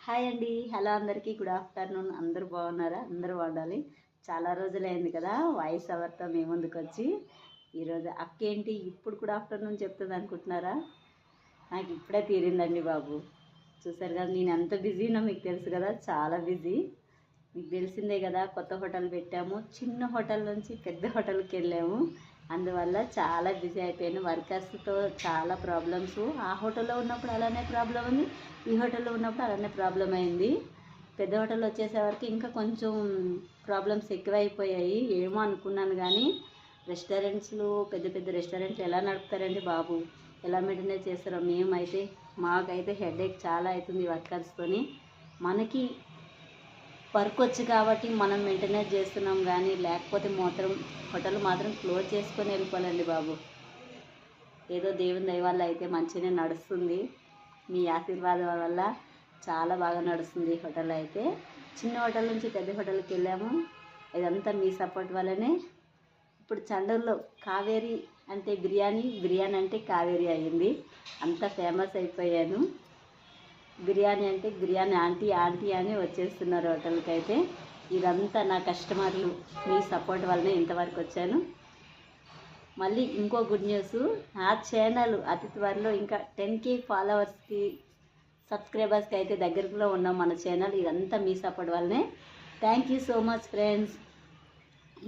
Hi అండి. Hello అందరికీ good afternoon. అందరూ బాగున్నారా? అందరూ బాగుండాలి. చాలా రోజులైంది కదా వాయిస్ ఓవర్తో మీ ముందుకు వచ్చి. ఈరోజు అక్కేంటి ఇప్పుడు గుడ్ ఆఫ్టర్నూన్ చెప్తుంది అనుకుంటున్నారా? నాకు ఇప్పుడే తీరిందండి బాబు. చూసారు కదా నేను ఎంత బిజీనో మీకు తెలుసు కదా, చాలా బిజీ. మీకు తెలిసిందే కదా, కొత్త హోటల్ పెట్టాము. చిన్న హోటల్ నుంచి పెద్ద హోటల్కి వెళ్ళాము. అందువల్ల చాలా బిజీ అయిపోయాను. వర్కర్స్తో చాలా ప్రాబ్లమ్స్. ఆ హోటల్లో ఉన్నప్పుడు అలానే ప్రాబ్లం ఉంది, ఈ హోటల్లో ఉన్నప్పుడు అలానే ప్రాబ్లం అయింది. పెద్ద హోటల్ వచ్చేసేవరకు ఇంకా కొంచెం ప్రాబ్లమ్స్ ఎక్కువైపోయాయి. ఏమో అనుకున్నాను కానీ రెస్టారెంట్స్లు, పెద్ద పెద్ద రెస్టారెంట్లు ఎలా నడుపుతారండి బాబు, ఎలా మెయింటైన్ చేస్తారో. మాకైతే హెడేక్ చాలా అవుతుంది వర్కర్స్తోని. మనకి వర్క్ వచ్చు కాబట్టి మనం మెయింటెనెన్స్ చేస్తున్నాం, కానీ లేకపోతే మాత్రం హోటల్ మాత్రం క్లోజ్ చేసుకొని వెళ్ళిపోవాలండి బాబు. ఏదో దేవుని దయ వల్ల అయితే మంచిగానే నడుస్తుంది. మీ ఆశీర్వాదం వల్ల చాలా బాగా నడుస్తుంది హోటల్ అయితే. చిన్న హోటల్ నుంచి పెద్ద హోటల్కి వెళ్ళాము. ఇదంతా మీ సపోర్ట్ వల్లనే. ఇప్పుడు చండూరులో కావేరి అంటే బిర్యానీ, బిర్యానీ అంటే కావేరి అయ్యింది. అంత ఫేమస్ అయిపోయాను. బిర్యానీ అంటే బిర్యానీ ఆంటీ ఆంటీ అని వచ్చేస్తున్నారు హోటల్కి అయితే. ఇదంతా నా కస్టమర్లు మీ సపోర్ట్ వల్లనే ఇంతవరకు వచ్చాను. మళ్ళీ ఇంకో గుడ్ న్యూస్, నా ఛానల్ అతి త్వరలో ఇంకా 10K ఫాలోవర్స్కి, సబ్స్క్రైబర్స్కి అయితే దగ్గరలో ఉన్నాం మన ఛానల్. ఇదంతా మీ సపోర్ట్ వల్లనే. Thank you so much friends.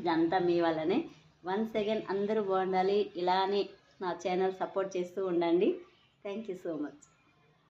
ఇదంతా మీ వల్లనే. వన్స్ అగైన్ అందరూ బాగుండాలి, ఇలానే నా ఛానల్ సపోర్ట్ చేస్తూ ఉండండి. Thank you so much.